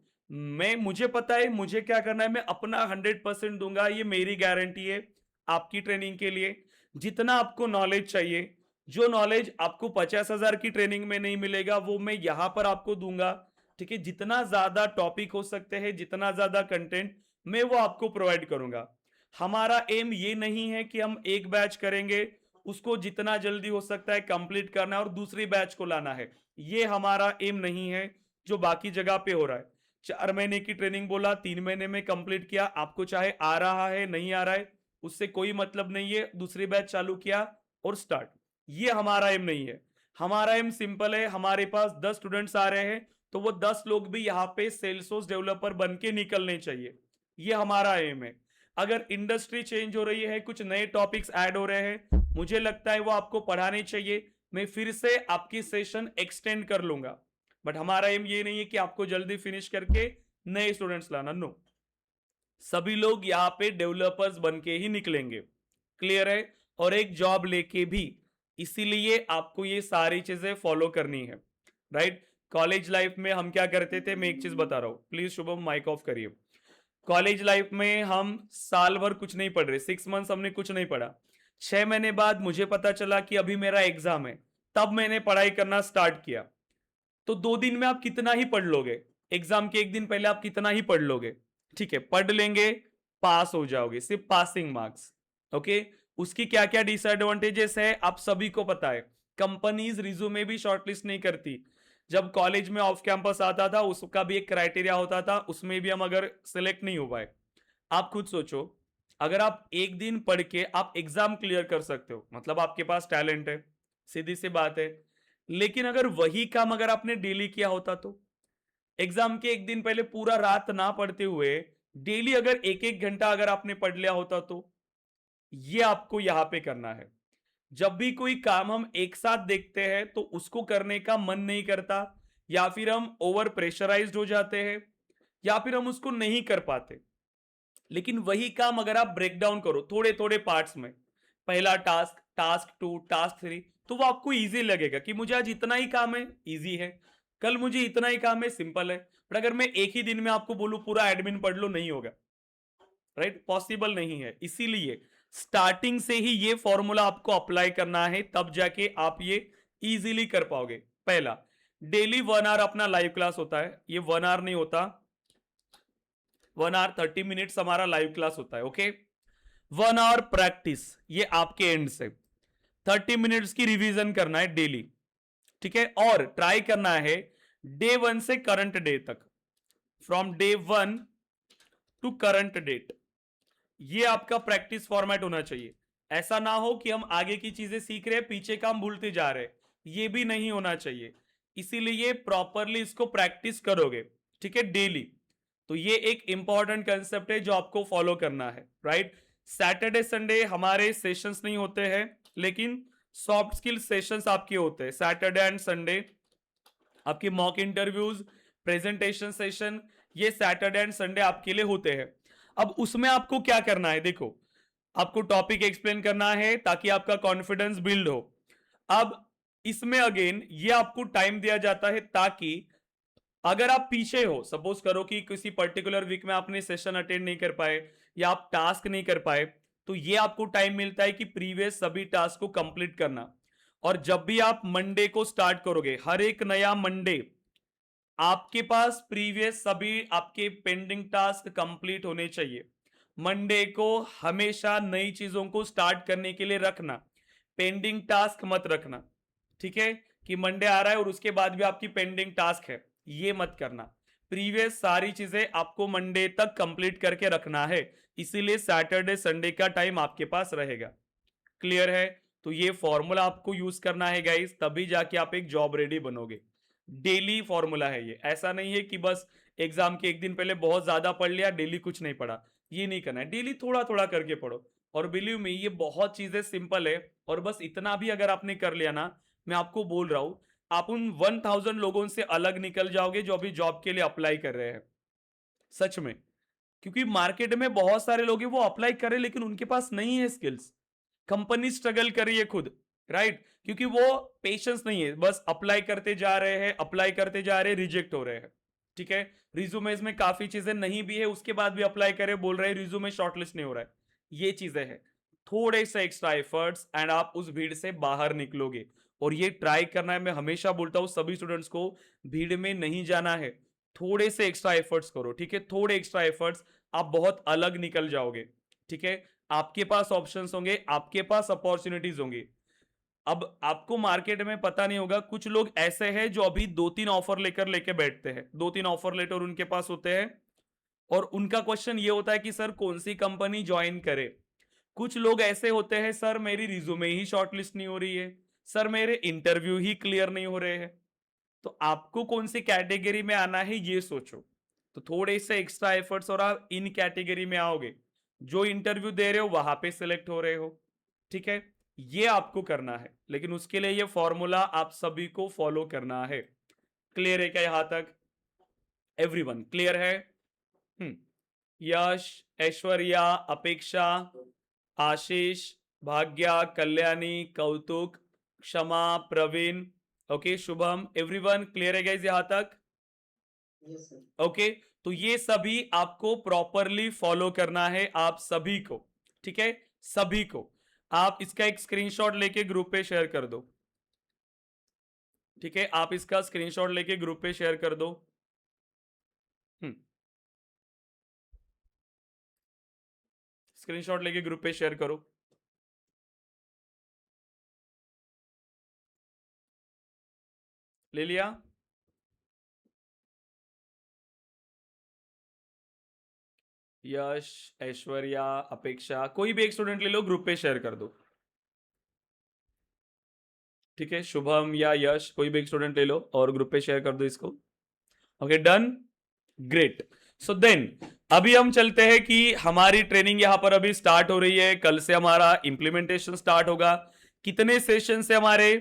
मुझे पता है मुझे क्या करना है, मैं अपना 100% दूंगा, ये मेरी गारंटी है आपकी ट्रेनिंग के लिए। जितना आपको नॉलेज चाहिए, जो नॉलेज आपको 50,000 की ट्रेनिंग में नहीं मिलेगा, वो मैं यहां पर आपको दूंगा। ठीक है, जितना ज्यादा टॉपिक हो सकते हैं, जितना ज्यादा कंटेंट, मैं वो आपको प्रोवाइड करूंगा। हमारा एम ये नहीं है कि हम एक बैच करेंगे, उसको जितना जल्दी हो सकता है कंप्लीट करना है और दूसरी बैच को लाना है। ये हमारा एम नहीं है जो बाकी जगह पे हो रहा है। 4 महीने की ट्रेनिंग बोला, 3 महीने में कंप्लीट किया, आपको चाहे आ रहा है नहीं आ रहा है उससे कोई मतलब नहीं है, दूसरी बैच चालू किया और स्टार्ट। ये हमारा एम नहीं है। हमारा एम सिंपल है, हमारे पास 10 स्टूडेंट्स आ रहे हैं तो वो 10 लोग भी यहाँ पे सेल्सफोर्स डेवलपर बन के निकलने चाहिए। ये हमारा एम है। अगर इंडस्ट्री चेंज हो रही है, कुछ नए टॉपिक्स ऐड हो रहे हैं, मुझे लगता है वो आपको पढ़ाने चाहिए, मैं फिर से आपकी सेशन एक्सटेंड कर लूंगा। बट हमारा एम ये नहीं है कि आपको जल्दी फिनिश करके नए स्टूडेंट्स लाना। नो, सभी लोग यहाँ पे डेवलपर्स बन के ही निकलेंगे। क्लियर है? और एक जॉब लेके भी। इसीलिए आपको ये सारी चीजें फॉलो करनी है, राइट? कॉलेज लाइफ में हम क्या करते थे, मैं एक चीज बता रहा हूं, प्लीज शुभम माइक ऑफ करिए। कॉलेज लाइफ में हम साल भर कुछ नहीं पढ़ रहे, 6 मंथ्स हमने कुछ नहीं पढ़ा। 6 महीने बाद मुझे पता चला कि अभी मेरा एग्जाम है, तब मैंने पढ़ाई करना स्टार्ट किया। तो 2 दिन में आप कितना ही पढ़ लोगे, एग्जाम के एक दिन पहले आप कितना ही पढ़ लोगे। ठीक है, पढ़ लेंगे, पास हो जाओगे, सिर्फ पासिंग मार्क्स। ओके, उसकी क्या क्या डिसएडवांटेजेस है आप सभी को पता है। कंपनीज रिज्यूमे भी शॉर्टलिस्ट नहीं करती। जब कॉलेज में ऑफ कैंपस आता था उसका भी एक क्राइटेरिया होता था, उसमें भी हम अगर सिलेक्ट नहीं हो पाए, आप खुद सोचो, अगर आप एक दिन पढ़ के आप एग्जाम क्लियर कर सकते हो, मतलब आपके पास टैलेंट है, सीधी सी बात है। लेकिन अगर वही काम अगर आपने डेली किया होता, तो एग्जाम के एक दिन पहले पूरा रात ना पढ़ते हुए डेली अगर एक एक घंटा अगर आपने पढ़ लिया होता, तो ये आपको यहां पे करना है। जब भी कोई काम हम एक साथ देखते हैं तो उसको करने का मन नहीं करता, या फिर हम ओवर प्रेशराइज्ड हो जाते हैं, या फिर हम उसको नहीं कर पाते। लेकिन वही काम अगर आप ब्रेक डाउन करो थोड़े थोड़े पार्ट्स में, पहला टास्क, टास्क 2, टास्क 3, तो वो आपको इजी लगेगा कि मुझे आज इतना ही काम है, इजी है, कल मुझे इतना ही काम है, सिंपल है। पर अगर मैं एक ही दिन में आपको बोलूं पूरा एडमिन पढ़ लो, नहीं होगा, राइट? पॉसिबल नहीं है। इसीलिए स्टार्टिंग से ही ये फॉर्मूला आपको अप्लाई करना है, तब जाके आप ये इजीली कर पाओगे। पहला, डेली 1 आवर अपना लाइव क्लास होता है, ये 1 आवर नहीं होता, 1 आवर 30 मिनट्स हमारा लाइव क्लास होता है। ओके, 1 आवर प्रैक्टिस, ये आपके एंड से 30 मिनट्स की रिवीजन करना है डेली। ठीक है, और ट्राई करना है डे 1 से करंट डे तक, from day 1 to current date, ये आपका प्रैक्टिस फॉर्मेट होना चाहिए। ऐसा ना हो कि हम आगे की चीजें सीख रहे हैं, पीछे का हम भूलते जा रहे हैं, ये भी नहीं होना चाहिए। इसीलिए प्रॉपरली इसको प्रैक्टिस करोगे, ठीक है, डेली। तो ये एक इंपॉर्टेंट कंसेप्ट है जो आपको फॉलो करना है, राइट? सैटरडे संडे हमारे सेशंस नहीं होते हैं, लेकिन सॉफ्ट स्किल सेशंस आपके होते हैं सैटरडे एंड संडे। आपके मॉक इंटरव्यूज, प्रेजेंटेशन सेशन, ये सैटरडे एंड संडे आपके लिए होते हैं। अब उसमें आपको क्या करना है, देखो, आपको टॉपिक एक्सप्लेन करना है ताकि आपका कॉन्फिडेंस बिल्ड हो। अब इसमें अगेन ये आपको टाइम दिया जाता है ताकि अगर आप पीछे हो, सपोज करो कि किसी पर्टिकुलर वीक में आपने सेशन अटेंड नहीं कर पाए या आप टास्क नहीं कर पाए, तो ये आपको टाइम मिलता है कि प्रीवियस सभी टास्क को कंप्लीट करना। और जब भी आप मंडे को स्टार्ट करोगे, हर एक नया मंडे आपके पास प्रीवियस सभी आपके पेंडिंग टास्क कंप्लीट होने चाहिए। मंडे को हमेशा नई चीजों को स्टार्ट करने के लिए रखना, पेंडिंग टास्क मत रखना, ठीक है, कि मंडे आ रहा है और उसके बाद भी आपकी पेंडिंग टास्क है, ये मत करना। प्रीवियस सारी चीजें आपको मंडे तक कंप्लीट करके रखना है, इसीलिए सैटरडे संडे का टाइम आपके पास रहेगा। क्लियर है? तो ये फॉर्मूला आपको यूज करना है गाइस, तभी जाके आप एक जॉब रेडी बनोगे। डेली फॉर्मूला है ये, ऐसा नहीं है कि बस एग्जाम के एक दिन पहले बहुत ज्यादा पढ़ लिया, डेली कुछ नहीं पढ़ा, ये नहीं करना है। डेली थोड़ा थोड़ा करके पढ़ो, और बिलीव मी ये बहुत चीजें सिंपल है, और बस इतना भी अगर आपने कर लिया ना, मैं आपको बोल रहा हूं, आप उन 1000 लोगों से अलग निकल जाओगे जो अभी जॉब के लिए अप्लाई कर रहे हैं, सच में। क्योंकि मार्केट में बहुत सारे लोग हैं वो अप्लाई कर रहे हैं लेकिन उनके पास नहीं है स्किल्स, कंपनी स्ट्रगल कर रही है खुद, राइट, क्योंकि वो पेशेंस नहीं है, बस अप्लाई करते जा रहे हैं, अप्लाई करते जा रहे हैं, रिजेक्ट हो रहे हैं, ठीक है। रिज्यूमेज में काफी चीजें नहीं भी है, उसके बाद भी अप्लाई करे, बोल रहे हैं रिज्यूमे शॉर्टलिस्ट नहीं हो रहा है, ये चीजें हैं। थोड़े से एक्स्ट्रा एफर्ट्स एंड आप उस भीड़ से बाहर निकलोगे, और ये ट्राई करना है, मैं हमेशा बोलता हूं सभी स्टूडेंट्स को, भीड़ में नहीं जाना है, थोड़े से एक्स्ट्रा एफर्ट्स करो, ठीक है, थोड़े एक्स्ट्रा एफर्ट्स, आप बहुत अलग निकल जाओगे, ठीक है। आपके पास ऑप्शंस होंगे, आपके पास अपॉर्चुनिटीज होंगी। अब आपको मार्केट में पता नहीं होगा, कुछ लोग ऐसे हैं जो अभी 2-3 ऑफर लेके बैठते हैं, 2-3 ऑफर लेटर उनके पास होते हैं, और उनका क्वेश्चन ये होता है कि सर कौन सी कंपनी ज्वाइन करे। कुछ लोग ऐसे होते हैं, सर मेरी रिज्यूमे ही शॉर्टलिस्ट नहीं हो रही है, सर मेरे इंटरव्यू ही क्लियर नहीं हो रहे हैं। तो आपको कौन सी कैटेगरी में आना है ये सोचो, तो थोड़े से एक्स्ट्रा एफर्ट्स और आप इन कैटेगरी में आओगे, जो इंटरव्यू दे रहे हो वहां पे सिलेक्ट हो रहे हो, ठीक है। ये आपको करना है, लेकिन उसके लिए ये फॉर्मूला आप सभी को फॉलो करना है। क्लियर है क्या यहां तक? एवरीवन क्लियर है? यश, ऐश्वर्या, अपेक्षा, आशीष, भाग्या, Kalyani, Kautuk, Kshama, Praveen, okay, Shubham, everyone clear है गाइस यहां तक? ओके, तो ये सभी आपको प्रॉपरली फॉलो करना है, आप सभी को, ठीक है, सभी को। आप इसका एक स्क्रीनशॉट लेके ग्रुप पे शेयर कर दो, ठीक है, आप इसका स्क्रीनशॉट लेके ग्रुप पे शेयर कर दो। स्क्रीनशॉट लेके ग्रुप पे शेयर करो। ले लिया? यश, ऐश्वर्या, अपेक्षा, कोई भी एक स्टूडेंट ले लो, ग्रुप पे शेयर कर दो, ठीक है, शुभम या यश, कोई भी एक स्टूडेंट ले लो और ग्रुप पे शेयर कर दो इसको। Okay, done, great. So then अभी हम चलते हैं कि हमारी ट्रेनिंग यहां पर अभी स्टार्ट हो रही है, कल से हमारा इंप्लीमेंटेशन स्टार्ट होगा। कितने सेशन से हमारे?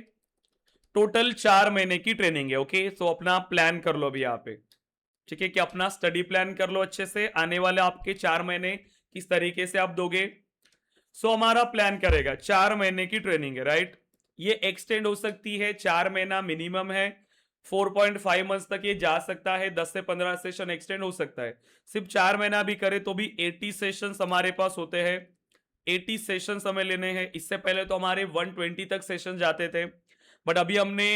टोटल 4 महीने की ट्रेनिंग है, ओके। तो अपना प्लान कर लो अभी यहाँ पे, ठीक है, कि अपना स्टडी प्लान कर लो अच्छे से, आने वाले आपके 4 महीने किस तरीके से आप दोगे। सो हमारा प्लान करेगा, 4 महीने की ट्रेनिंग है, राइट, ये एक्सटेंड हो सकती है, 4 महीना मिनिमम है, 4.5 मंथ्स तक ये जा सकता है, 10 से 15 सेशन एक्सटेंड हो सकता है। सिर्फ 4 महीना भी करे तो भी 80 सेशन हमारे पास होते हैं, 80 सेशन हमें लेने हैं। इससे पहले तो हमारे 120 तक सेशन जाते थे, बट अभी हमने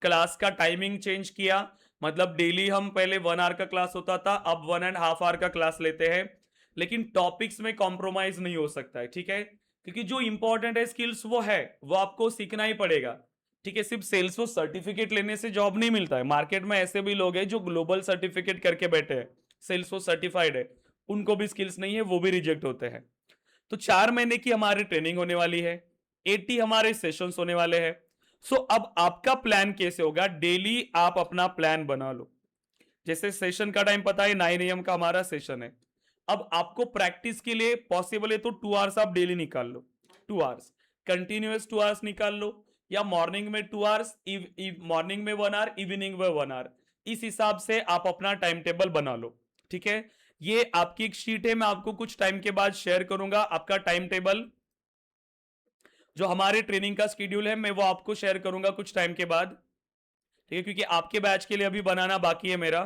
क्लास का टाइमिंग चेंज किया, मतलब डेली हम पहले 1 आवर का क्लास होता था, अब 1.5 आवर का क्लास लेते हैं, लेकिन टॉपिक्स में कॉम्प्रोमाइज नहीं हो सकता है, ठीक है, क्योंकि जो इंपॉर्टेंट है स्किल्स वो आपको सीखना ही पड़ेगा, ठीक है। सिर्फ सेल्सफोर्स सर्टिफिकेट लेने से जॉब नहीं मिलता है, मार्केट में ऐसे भी लोग हैं जो ग्लोबल सर्टिफिकेट करके बैठे हैं, सेल्सफोर्स सर्टिफाइड है, उनको भी स्किल्स नहीं है, वो भी रिजेक्ट होते हैं। तो 4 महीने की हमारी ट्रेनिंग होने वाली है, 80 हमारे सेशंस होने वाले हैं। सो अब आपका प्लान कैसे होगा? डेली आप अपना प्लान बना लो, जैसे सेशन का टाइम पता है 9 AM का हमारा सेशन है, अब आपको प्रैक्टिस के लिए पॉसिबल है तो 2 आवर्स आप डेली निकाल लो, 2 आवर्स कंटिन्यूअस 2 आवर्स निकाल लो, या मॉर्निंग में 2 आवर्स, मॉर्निंग में 1 आवर, इवनिंग में 1 आवर, इस हिसाब से आप अपना टाइम टेबल बना लो, ठीक है। ये आपकी एक शीट है, मैं आपको कुछ टाइम के बाद शेयर करूंगा आपका टाइम टेबल, जो हमारे ट्रेनिंग का शेड्यूल है मैं वो आपको शेयर करूंगा कुछ टाइम के बाद, ठीक है, क्योंकि आपके बैच के लिए अभी बनाना बाकी है मेरा,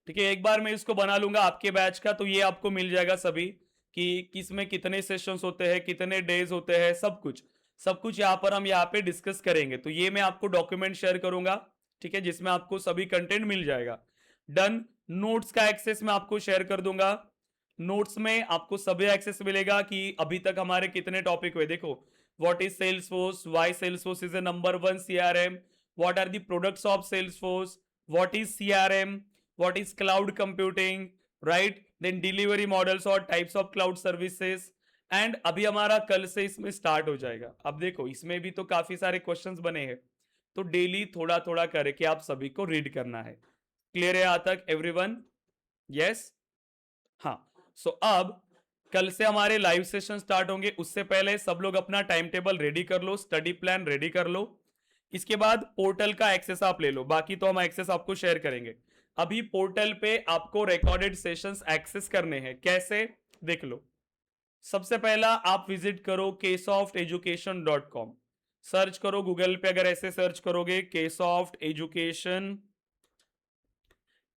ठीक है। एक बार मैं इसको बना लूंगा आपके बैच का, तो ये आपको मिल जाएगा सभी, कि किसमें कितने सेशंस होते हैं, कितने डेज होते हैं, सब कुछ यहाँ पर हम यहाँ पे डिस्कस करेंगे, तो ये मैं आपको डॉक्यूमेंट शेयर करूंगा, ठीक है, जिसमें आपको सभी कंटेंट मिल जाएगा। डन। नोट्स का एक्सेस मैं आपको शेयर कर दूंगा। नोट्स में आपको सभी एक्सेस मिलेगा कि अभी तक हमारे कितने टॉपिक हुए। देखो, what is Salesforce, why Salesforce is the number one CRM, what are the products of Salesforce, what is CRM, what is cloud computing, right, then delivery models और types of cloud services. And अभी हमारा कल से इसमें start हो जाएगा। अब देखो, इसमें भी तो काफी सारे क्वेश्चंस बने हैं, तो डेली थोड़ा थोड़ा करके आप सभी को रीड करना है। क्लियर है यहां तक एवरीवन? यस। हाँ। सो अब कल से हमारे लाइव सेशन स्टार्ट होंगे, उससे पहले सब लोग अपना टाइम टेबल रेडी कर लो, स्टडी प्लान रेडी कर लो। इसके बाद पोर्टल का एक्सेस आप ले लो, बाकी तो हम एक्सेस आपको शेयर करेंगे। अभी पोर्टल पे आपको रिकॉर्डेड सेशंस एक्सेस करने हैं। कैसे, देख लो। सबसे पहला आप विजिट करो ksofteducation.com, सर्च करो गूगल पे। अगर ऐसे सर्च करोगे ksofteducation,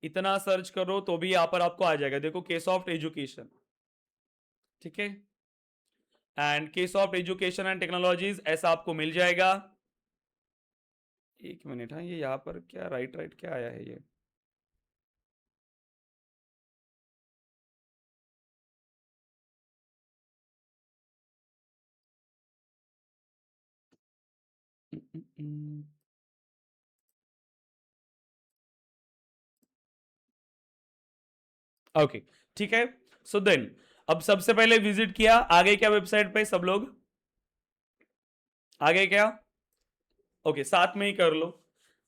इतना सर्च करो तो भी यहां पर आपको आ जाएगा। देखो, ksofट एजुकेशन, ठीक है, एंड ksofट एजुकेशन एंड टेक्नोलॉजीज ऐसा आपको मिल जाएगा। एक मिनट, हाँ, ये यहाँ पर क्या राइट राइट क्या आया है ये? ओके, ठीक है। सो देन अब सबसे पहले विजिट किया, आगे क्या वेबसाइट पे सब लोग आगे क्या? ओके, साथ में ही कर लो,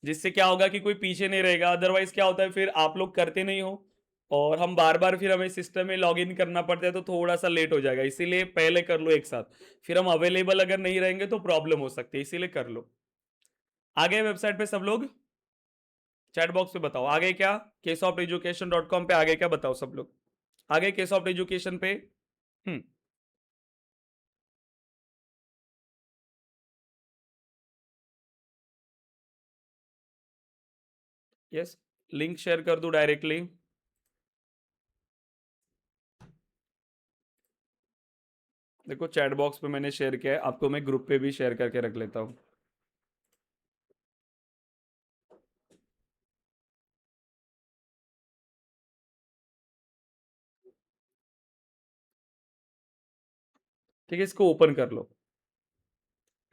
जिससे क्या होगा कि कोई पीछे नहीं रहेगा। अदरवाइज क्या होता है, फिर आप लोग करते नहीं हो और हम बार बार फिर हमें सिस्टम में लॉग इन करना पड़ता है, तो थोड़ा सा लेट हो जाएगा। इसीलिए पहले कर लो एक साथ, फिर हम अवेलेबल अगर नहीं रहेंगे तो प्रॉब्लम हो सकती है, इसीलिए कर लो। आगे वेबसाइट पे सब लोग चैट बॉक्स पे बताओ आगे क्या। ksofteducation.com पे आगे क्या बताओ सब लोग, आगे ksofट एजुकेशन पे। हम्म, यस, लिंक शेयर कर दूं डायरेक्टली? देखो, चैट बॉक्स पे मैंने शेयर किया है, आपको मैं ग्रुप पे भी शेयर करके रख लेता हूँ। ठीक है, इसको ओपन कर लो।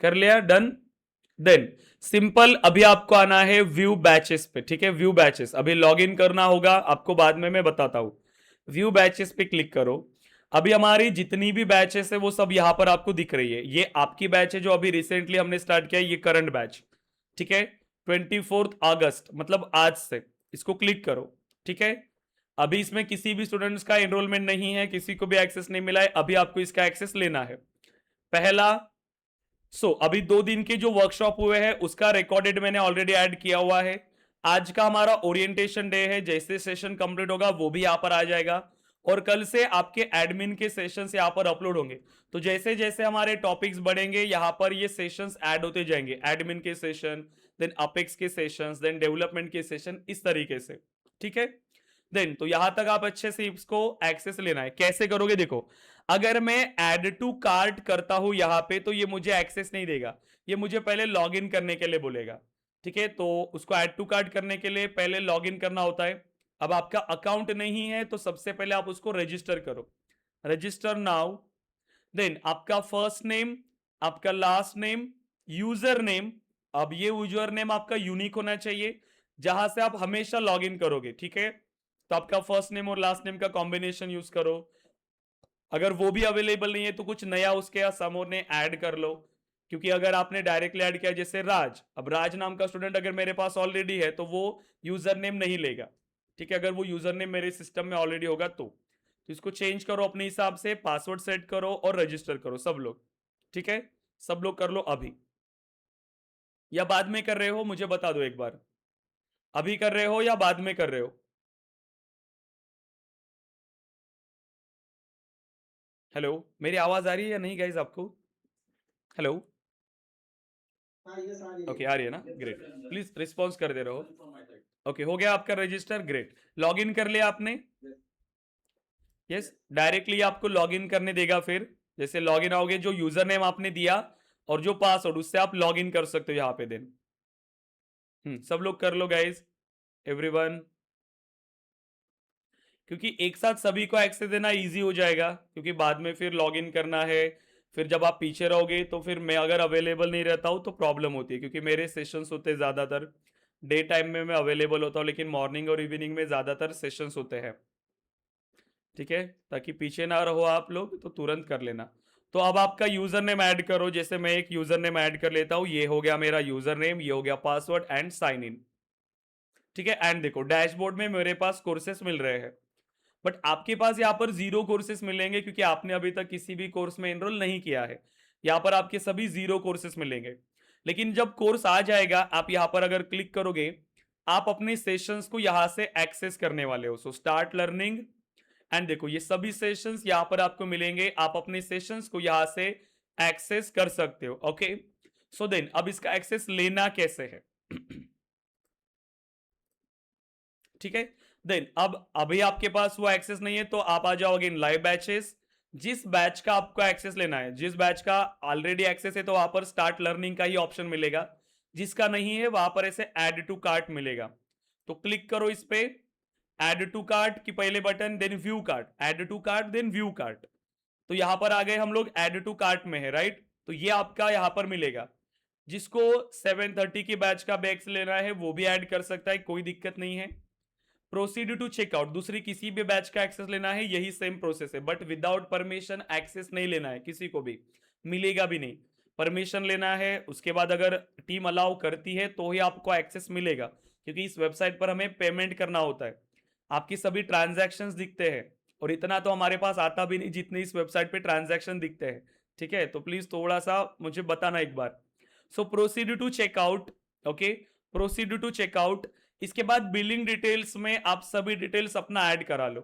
कर लिया? डन। देन सिंपल, अभी आपको आना है व्यू बैचेस पे। ठीक है, व्यू बैचेस अभी लॉग इन करना होगा आपको, बाद में मैं बताता हूं। व्यू बैचेस पे क्लिक करो। अभी हमारी जितनी भी बैचेस है वो सब यहां पर आपको दिख रही है। ये आपकी बैच है जो अभी रिसेंटली हमने स्टार्ट किया है, ये करंट बैच। ठीक है, 24 अगस्त मतलब आज से इसको क्लिक करो। ठीक है, अभी इसमें किसी भी स्टूडेंट्स का एनरोलमेंट नहीं है, किसी को भी एक्सेस नहीं मिला है, अभी आपको इसका एक्सेस लेना है। पहला, अभी 2 दिन के जो वर्कशॉप हुए हैं उसका रिकॉर्डेड मैंने ऑलरेडी ऐड किया हुआ है। आज का हमारा ओरिएंटेशन डे है, जैसे सेशन कंप्लीट होगा वो भी यहां पर आ जाएगा। और कल से आपके एडमिन के सेशंस यहां पर अपलोड होंगे। तो जैसे जैसे हमारे टॉपिक्स बढ़ेंगे यहां पर ये सेशंस ऐड होते जाएंगे, एडमिन के सेशन, देन अपेक्स के सेशंस, देन डेवलपमेंट के सेशन, इस तरीके से। ठीक है, देन तो यहां तक आप अच्छे से इसको एक्सेस लेना है। कैसे करोगे, देखो, अगर मैं ऐड टू कार्ट करता हूं यहां पे तो ये मुझे एक्सेस नहीं देगा, ये मुझे पहले लॉग इन करने के लिए बोलेगा। ठीक है, तो उसको ऐड टू कार्ट करने के लिए पहले लॉग इन करना होता है। अब आपका अकाउंट नहीं है तो सबसे पहले आप उसको रजिस्टर करो। Register now. देन आपका फर्स्ट नेम, आपका लास्ट नेम, यूजर नेम। अब ये यूजर नेम आपका यूनिक होना चाहिए जहां से आप हमेशा लॉग इन करोगे। ठीक है, तो आपका फर्स्ट नेम और लास्ट नेम का कॉम्बिनेशन यूज करो। अगर वो भी अवेलेबल नहीं है तो कुछ नया उसके सामने ऐड कर लो। क्योंकि अगर आपने डायरेक्टली ऐड किया जैसे राज, अब राज नाम का स्टूडेंट अगर मेरे पास ऑलरेडी है तो वो यूजर नेम नहीं लेगा। ठीक है, अगर वो यूजर नेम मेरे सिस्टम में ऑलरेडी होगा तो इसको चेंज करो अपने हिसाब से, पासवर्ड सेट करो और रजिस्टर करो सब लोग। ठीक है, सब लोग कर लो अभी, या बाद में कर रहे हो मुझे बता दो एक बार। अभी कर रहे हो या बाद में कर रहे हो? हेलो, मेरी आवाज आ रही है या नहीं गाइज आपको? हेलो, ओके, आ रही है ना? ग्रेट, प्लीज रिस्पॉन्स कर दे रहे हो। ओके, हो गया आपका रजिस्टर, ग्रेट। लॉग इन कर लिया आपने? यस, डायरेक्टली आपको लॉग इन करने देगा। फिर जैसे लॉग इन आओगे, जो यूजर नेम आपने दिया और जो पासवर्ड, उससे आप लॉग इन कर सकते हो यहाँ पे। देन सब लोग कर लो गाइज, एवरीवन। क्योंकि एक साथ सभी को एक्सेस देना इजी हो जाएगा, क्योंकि बाद में फिर लॉग इन करना है, फिर जब आप पीछे रहोगे तो फिर मैं अगर अवेलेबल नहीं रहता हूँ तो प्रॉब्लम होती है, क्योंकि मेरे सेशंस होते हैं ज़्यादातर डे टाइम में मैं अवेलेबल होता हूँ, लेकिन मॉर्निंग और इवनिंग में ज़्यादातर सेशंस होते हैं। ठीक है, ताकि पीछे ना रहो आप लोग, तो तुरंत कर लेना। तो अब आपका यूजर नेम ऐड करो, जैसे मैं एक यूजर नेम ऐड कर लेता हूँ, ये हो गया मेरा यूजर नेम, ये हो गया पासवर्ड एंड साइन इन। ठीक है, एंड देखो डैशबोर्ड में मेरे पास कोर्सेस मिल रहे हैं, बट आपके पास यहाँ पर 0 कोर्सेस मिलेंगे, क्योंकि आपने अभी तक किसी भी कोर्स में एनरोल नहीं किया है। यहाँ पर आपके सभी 0 कोर्सेस मिलेंगे। लेकिन जब कोर्स आ जाएगा, आप यहाँ पर अगर क्लिक करोगे, आप अपने सेशंस को यहाँ से एक्सेस करने वाले हो। सो स्टार्ट लर्निंग, एंड देखो ये सभी सेशंस यहाँ पर आपको मिलेंगे, आप अपने सेशंस को यहाँ से एक्सेस कर सकते हो। ओके, सो देन अब इसका एक्सेस लेना कैसे है? ठीक है, देन अब अभी आपके पास वो एक्सेस नहीं है, तो आप आ जाओ अगेन लाइव बैचेस। जिस बैच का आपको एक्सेस लेना है, जिस बैच का ऑलरेडी एक्सेस है, तो वहां पर स्टार्ट लर्निंग का ही ऑप्शन मिलेगा। जिसका नहीं है वहां पर ऐसे ऐड टू कार्ट मिलेगा, तो क्लिक करो इस पे, ऐड टू कार्ट की पहले button, then view cart, add to cart then view cart. तो यहां पर आ गए हम लोग, ऐड टू कार्ट में है, राइट? तो ये आपका यहां पर मिलेगा। जिसको 7:30 की बैच का बैच लेना है वो भी ऐड कर सकता है, कोई दिक्कत नहीं है। प्रोसीड टू चेकआउट, दूसरी किसी भी बैच का एक्सेस लेना है, यही सेम प्रोसेस है, बट विदाउट परमिशन एक्सेस नहीं लेना है, किसी को भी मिलेगा भी नहीं। परमिशन लेना है, उसके बाद अगर टीम अलाउ करती है तो ही आपको एक्सेस मिलेगा, क्योंकि इस वेबसाइट पर हमें पेमेंट करना होता है। आपकी सभी ट्रांजैक्शंस दिखते हैं, और इतना तो हमारे पास आता भी नहीं जितने इस वेबसाइट पे ट्रांजैक्शन दिखते हैं। ठीक है, तो प्लीज थोड़ा सा मुझे बताना एक बार। So proceed to checkout, okay, proceed to checkout. इसके बाद बिलिंग डिटेल्स में आप सभी डिटेल्स अपना ऐड करा लो।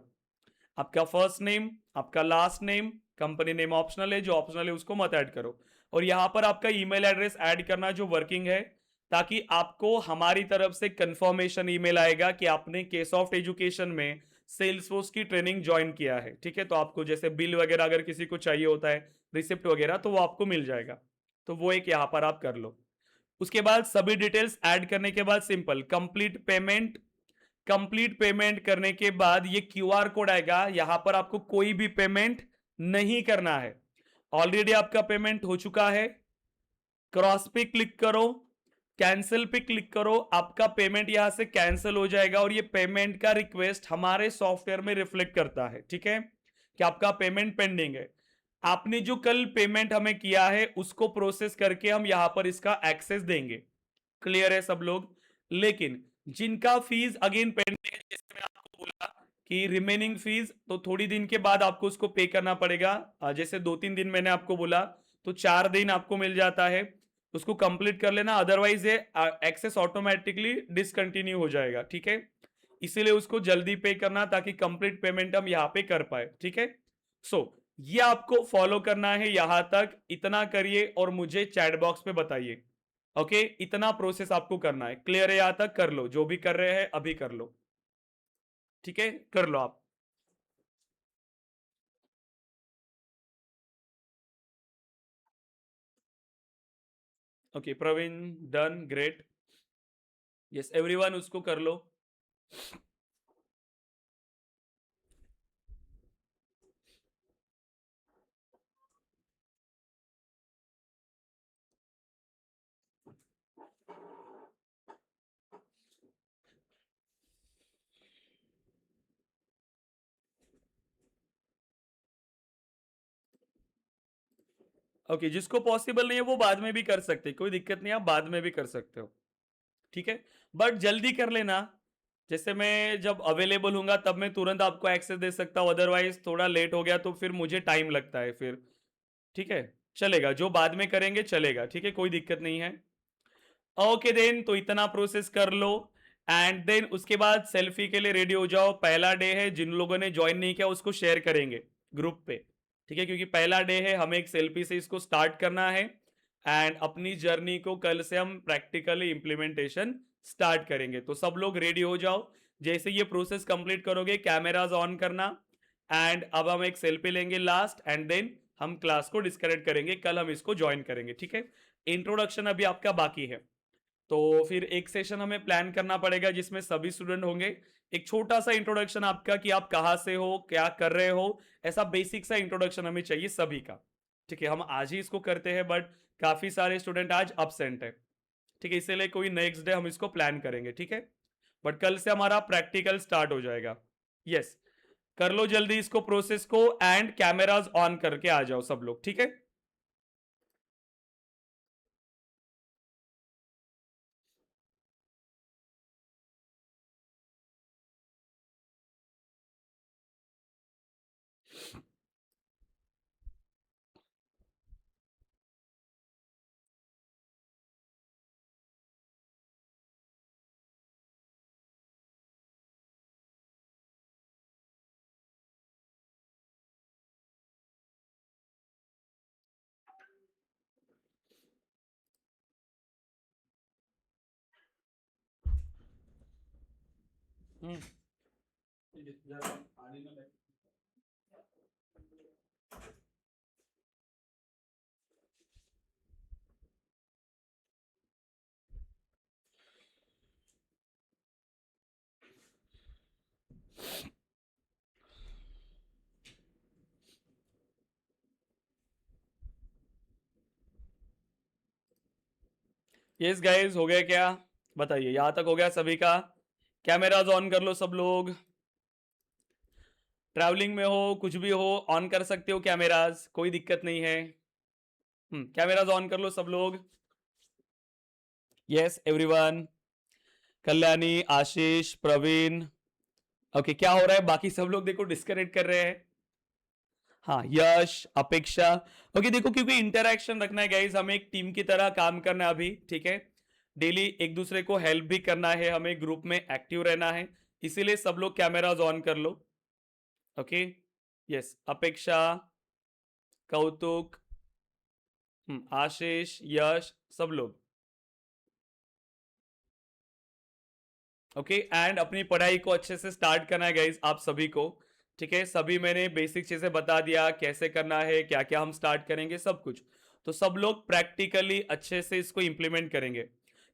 आपका फर्स्ट नेम, आपका last name, company name optional है, जो ऑप्शनल है उसको मत ऐड करो। और यहां पर आपका ईमेल एड्रेस ऐड करना जो वर्किंग है, ताकि आपको हमारी तरफ से कंफर्मेशन ईमेल आएगा कि आपने केसॉफ्ट एजुकेशन में सेल्सफोर्स की ट्रेनिंग ज्वाइन किया है। ठीक है, तो आपको जैसे बिल वगैरह अगर किसी को चाहिए होता है, रिसिप्ट वगैरह, तो वो आपको मिल जाएगा। तो वो एक यहां पर आप कर लो। उसके बाद सभी डिटेल्स ऐड करने के बाद simple complete payment. Complete payment करने के बाद ये क्यूआर कोड आएगा, यहां पर आपको कोई भी पेमेंट नहीं करना है, ऑलरेडी आपका पेमेंट हो चुका है। क्रॉस पे क्लिक करो, कैंसिल पे क्लिक करो, आपका पेमेंट यहां से कैंसिल हो जाएगा, और ये पेमेंट का रिक्वेस्ट हमारे सॉफ्टवेयर में रिफ्लेक्ट करता है। ठीक है, कि आपका पेमेंट पेंडिंग है। आपने जो कल पेमेंट हमें किया है उसको प्रोसेस करके हम यहां पर इसका एक्सेस देंगे। क्लियर है सब लोग? लेकिन जिनका फीस अगेन पेंडिंग है, जैसे मैं आपको बोला कि रिमेनिंग फीस, तो थोड़ी दिन के बाद आपको उसको पे करना पड़ेगा। जैसे 2-3 दिन मैंने आपको बोला, तो 4 दिन आपको मिल जाता है, उसको कंप्लीट कर लेना, अदरवाइज ये एक्सेस ऑटोमेटिकली डिसकंटिन्यू हो जाएगा। ठीक है, इसीलिए उसको जल्दी पे करना, ताकि कंप्लीट पेमेंट हम यहाँ पे कर पाए। ठीक है, सो ये आपको फॉलो करना है, यहां तक इतना करिए और मुझे चैट बॉक्स पे बताइए। ओके, इतना प्रोसेस आपको करना है। क्लियर है? यहां तक कर लो, जो भी कर रहे हैं अभी कर लो। ठीक है, कर लो आप। Okay Praveen, done, great. Yes everyone, उसको कर लो। ओके, जिसको पॉसिबल नहीं है वो बाद में भी कर सकते, कोई दिक्कत नहीं, आप बाद में भी कर सकते हो। ठीक है, बट जल्दी कर लेना। जैसे मैं जब अवेलेबल हूंगा तब मैं तुरंत आपको एक्सेस दे सकता हूँ, अदरवाइज थोड़ा लेट हो गया तो फिर मुझे टाइम लगता है फिर। ठीक है, चलेगा, जो बाद में करेंगे चलेगा। ठीक है, कोई दिक्कत नहीं है। ओके देन, तो इतना प्रोसेस कर लो, एंड देन उसके बाद सेल्फी के लिए रेडी हो जाओ। पहला डे है, जिन लोगों ने ज्वाइन नहीं किया उसको शेयर करेंगे ग्रुप पे। ठीक है, क्योंकि पहला डे है, हमें एक सेल्फी से इसको स्टार्ट करना है, एंड अपनी जर्नी को कल से हम प्रैक्टिकली इंप्लीमेंटेशन स्टार्ट करेंगे। तो सब लोग रेडी हो जाओ। जैसे ये प्रोसेस कंप्लीट करोगे, कैमराज ऑन करना, एंड अब हम एक सेल्फी लेंगे लास्ट, एंड देन हम क्लास को डिस्कनेक्ट करेंगे, कल हम इसको ज्वाइन करेंगे। ठीक है, इंट्रोडक्शन अभी आपका बाकी है। तो फिर एक सेशन हमें प्लान करना पड़ेगा जिसमें सभी स्टूडेंट होंगे। एक छोटा सा इंट्रोडक्शन आपका कि आप कहाँ से हो, क्या कर रहे हो, ऐसा बेसिक सा इंट्रोडक्शन हमें चाहिए सभी का। ठीक है, हम आज ही इसको करते हैं बट काफी सारे स्टूडेंट आज एब्सेंट है। ठीक है, इसीलिए कोई नेक्स्ट डे हम इसको प्लान करेंगे। ठीक है, बट कल से हमारा प्रैक्टिकल स्टार्ट हो जाएगा। यस, कर लो जल्दी इसको प्रोसेस को एंड कैमराज ऑन करके आ जाओ सब लोग। ठीक है, यस गाइस, हो गया क्या? बताइए, यहां तक हो गया सभी का? कैमराज ऑन कर लो सब लोग। ट्रैवलिंग में हो, कुछ भी हो, ऑन कर सकते हो कैमराज, कोई दिक्कत नहीं है। कैमराज ऑन कर लो सब लोग। यस एवरीवन, कल्याणी, आशीष, प्रवीण। ओके, क्या हो रहा है? बाकी सब लोग देखो डिस्कनेक्ट कर रहे हैं। हाँ, यश, अपेक्षा। ओके देखो, क्योंकि इंटरैक्शन रखना है गाइस, हमें एक टीम की तरह काम करना है अभी। ठीक है, डेली एक दूसरे को हेल्प भी करना है, हमें ग्रुप में एक्टिव रहना है, इसीलिए सब लोग कैमराज ऑन कर लो। ओके, यस, अपेक्षा, कौतुक, आशीष, यश, सब लोग। ओके, एंड अपनी पढ़ाई को अच्छे से स्टार्ट करना है गाइस आप सभी को। ठीक है, सभी मैंने बेसिक चीजें बता दिया, कैसे करना है, क्या क्या हम स्टार्ट करेंगे, सब कुछ। तो सब लोग प्रैक्टिकली अच्छे से इसको इंप्लीमेंट करेंगे।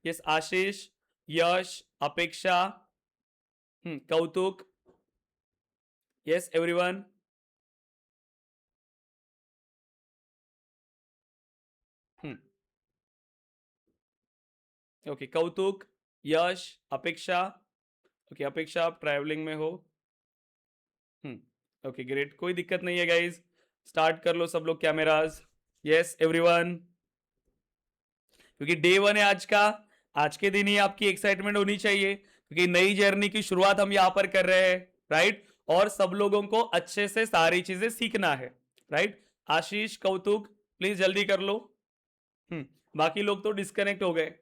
यस, आशीष, यश, अपेक्षा, कौतुक। Yes everyone. ओके, कौतुक, यश, अपेक्षा। ओके, अपेक्षा आप ट्रैवलिंग में हो। ओके ग्रेट, कोई दिक्कत नहीं है गाइज, स्टार्ट कर लो सब लोग कैमराज। यस एवरीवन, क्योंकि डे वन है आज का, आज के दिन ही आपकी एक्साइटमेंट होनी चाहिए, क्योंकि नई जर्नी की शुरुआत हम यहाँ पर कर रहे हैं। राइट, और सब लोगों को अच्छे से सारी चीजें सीखना है। राइट, आशीष, कौतुक, प्लीज जल्दी कर लो। बाकी लोग तो डिस्कनेक्ट हो गए,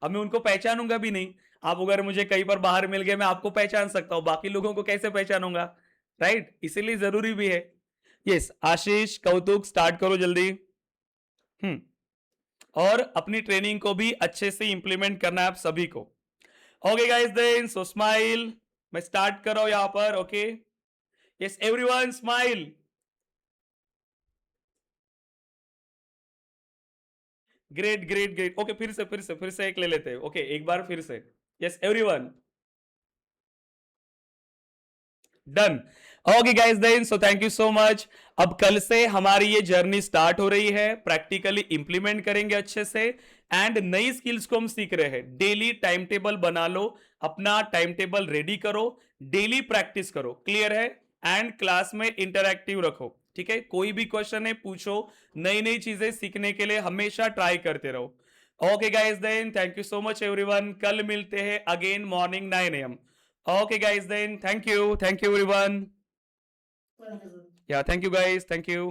अब मैं उनको पहचानूंगा भी नहीं। आप अगर मुझे कहीं पर बाहर मिल गए, मैं आपको पहचान सकता हूं, बाकी लोगों को कैसे पहचानूंगा? राइट, इसीलिए जरूरी भी है। यस, आशीष, कौतुक, स्टार्ट करो जल्दी। और अपनी ट्रेनिंग को भी अच्छे से इंप्लीमेंट करना है आप सभी को। Okay guys, then so smile. मैं स्टार्ट कर रहा हूं यहां पर। Okay, yes everyone smile. Great great great. Okay, फिर से एक ले लेते हैं। ओके, एक बार फिर से। Yes everyone, done. Okay guys, then so thank you so much. अब कल से हमारी ये जर्नी स्टार्ट हो रही है, प्रैक्टिकली इंप्लीमेंट करेंगे अच्छे से, एंड नई स्किल्स को हम सीख रहे हैं। डेली टाइम टेबल बना लो, अपना टाइम टेबल रेडी करो, डेली प्रैक्टिस करो, क्लियर है? एंड क्लास में इंटरैक्टिव रखो। ठीक है, कोई भी क्वेश्चन है पूछो, नई नई चीजें सीखने के लिए हमेशा ट्राई करते रहो। Okay guys, then thank you so much everyone, कल मिलते हैं again morning 9 AM। Okay, guys, then thank you everyone. Yeah, thank you guys, thank you.